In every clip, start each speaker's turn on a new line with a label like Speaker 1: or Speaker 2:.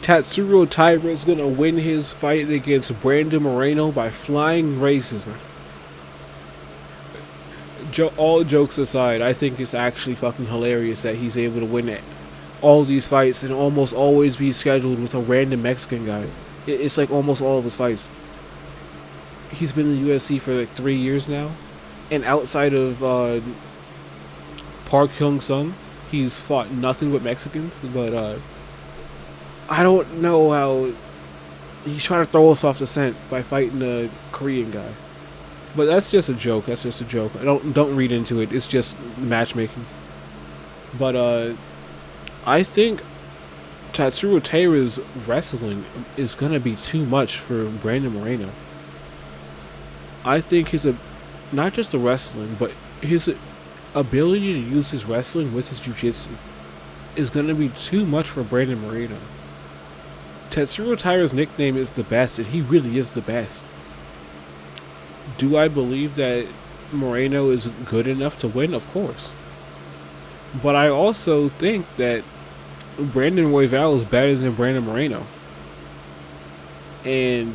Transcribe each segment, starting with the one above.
Speaker 1: Tatsuro Taira is gonna win his fight against Brandon Moreno by flying racism. All jokes aside, I think it's actually fucking hilarious that he's able to win it. All these fights and almost always be scheduled with a random Mexican guy. It's like almost all of his fights. He's been in the UFC for like 3 years now, and outside of Park Hyung Sung, he's fought nothing but Mexicans. But I don't know how he's trying to throw us off the scent by fighting a Korean guy. But that's just a joke. That's just a joke. I don't read into it. It's just matchmaking. But I think Tatsuro Taira's wrestling is gonna be too much for Brandon Moreno. I think not just the wrestling, but his ability to use his wrestling with his jiu-jitsu is gonna be too much for Brandon Moreno. Tatsuro Taira's nickname is the best, and he really is the best. Do I believe that Moreno is good enough to win? Of course. But I also think that Brandon Royval is better than Brandon Moreno. And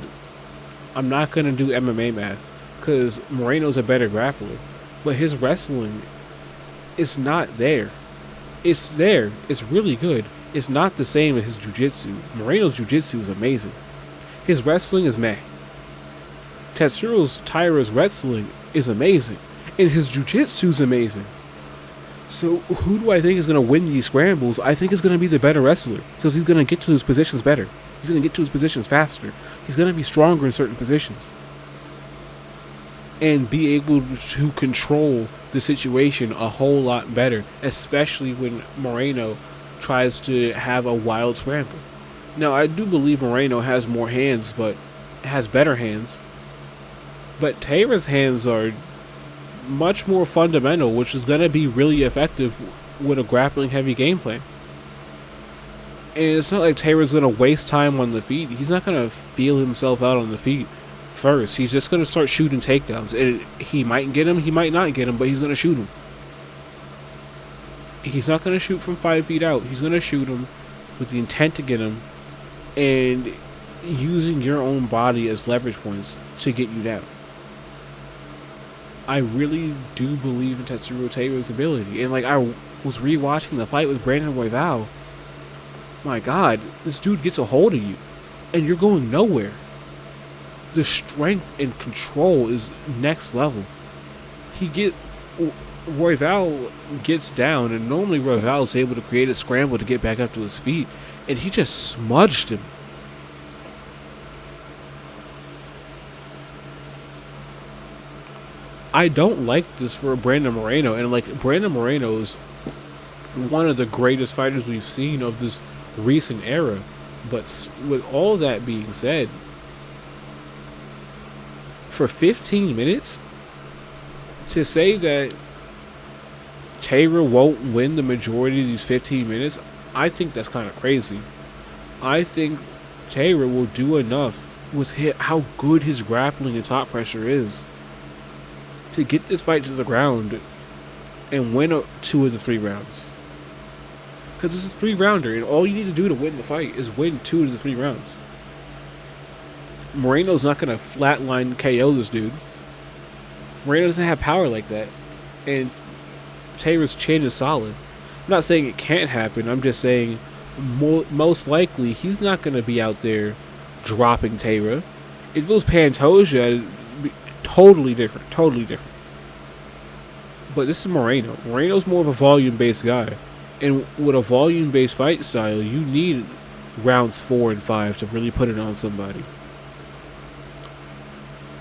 Speaker 1: I'm not going to do MMA math because Moreno's a better grappler. But his wrestling is not there. It's there. It's really good. It's not the same as his jiu-jitsu. Moreno's jiu-jitsu is amazing. His wrestling is meh. Tatsuro Taira's wrestling is amazing. And his jiu-jitsu is amazing. So who do I think is going to win these scrambles? I think it's going to be the better wrestler because he's going to get to his positions better. He's going to get to his positions faster. He's going to be stronger in certain positions. And be able to control the situation a whole lot better, especially when Moreno tries to have a wild scramble. Now, I do believe Moreno has more hands, but has better hands. But Taira's hands are much more fundamental, which is going to be really effective with a grappling heavy game plan. And it's not like Taira's going to waste time on the feet. He's not going to feel himself out on the feet first. He's just going to start shooting takedowns. And he might get him, he might not get him, but he's going to shoot him. He's not going to shoot from 5 feet out. He's going to shoot him with the intent to get him and using your own body as leverage points to get you down. I really do believe in Tatsuro Taira's ability. And like I was rewatching the fight with Brandon Royval. My God, this dude gets a hold of you and you're going nowhere. The strength and control is next level. Royval gets down, and normally Royval is able to create a scramble to get back up to his feet, and he just smudged him. I don't like this for Brandon Moreno, and like Brandon Moreno is one of the greatest fighters we've seen of this recent era. But with all that being said, for 15 minutes, to say that Taira won't win the majority of these 15 minutes, I think that's kind of crazy. I think Taira will do enough with how good his grappling and top pressure is to get this fight to the ground and win 2 of the 3 rounds. Because it's a 3-rounder, and all you need to do to win the fight is win 2 of the 3 rounds. Moreno's not going to flatline KO this dude. Moreno doesn't have power like that. And Taira's chin is solid. I'm not saying it can't happen. I'm just saying most likely he's not going to be out there dropping Taira. If it was Pantoja, it'd be totally different. Totally different. But this is Moreno. Moreno's more of a volume-based guy. And with a volume-based fight style, you need rounds 4 and 5 to really put it on somebody.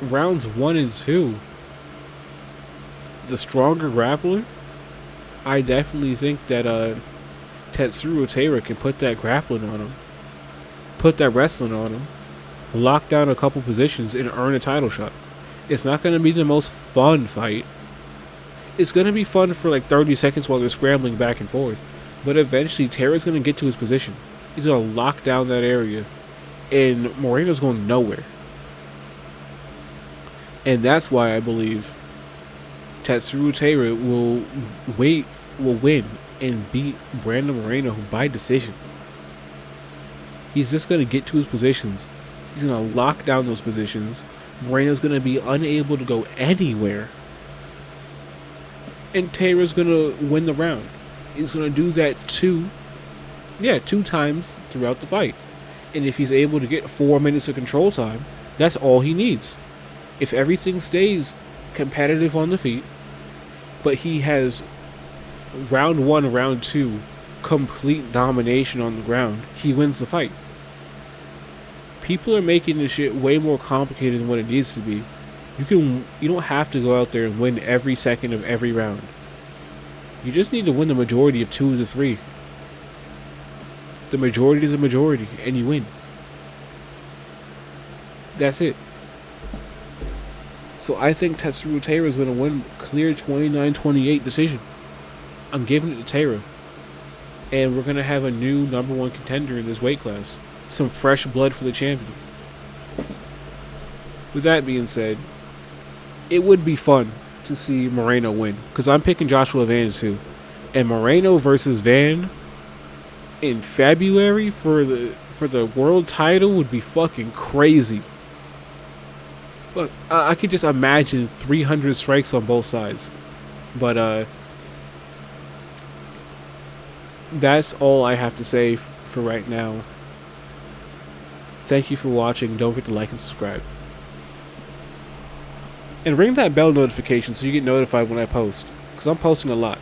Speaker 1: Rounds 1 and 2, the stronger grappler, I definitely think that Tatsuro Taira can put that grappling on him, put that wrestling on him, lock down a couple positions, and earn a title shot. It's not going to be the most fun fight. It's going to be fun for like 30 seconds while they're scrambling back and forth. But eventually, Taira's going to get to his position. He's going to lock down that area. And Moreno's going nowhere. And that's why I believe Tatsuro Taira will win and beat Brandon Moreno by decision. He's just going to get to his positions. He's going to lock down those positions. Moreno's going to be unable to go anywhere. And Taira's going to win the round. He's going to do that two times throughout the fight. And if he's able to get 4 minutes of control time, that's all he needs. If everything stays competitive on the feet, but he has round 1, round 2, complete domination on the ground, he wins the fight. People are making this shit way more complicated than what it needs to be. You don't have to go out there and win every second of every round. You just need to win the majority of 2 to 3. The majority is the majority, and you win. That's it. So I think Tatsuro Taira is going to win clear 29-28 decision. I'm giving it to Taira. And we're going to have a new number 1 contender in this weight class. Some fresh blood for the champion. With that being said, it would be fun to see Moreno win. Because I'm picking Joshua Van too. And Moreno versus Van in February for the world title would be fucking crazy. Look, I could just imagine 300 strikes on both sides. But that's all I have to say for right now. Thank you for watching. Don't forget to like and subscribe. And ring that bell notification so you get notified when I post. Because I'm posting a lot.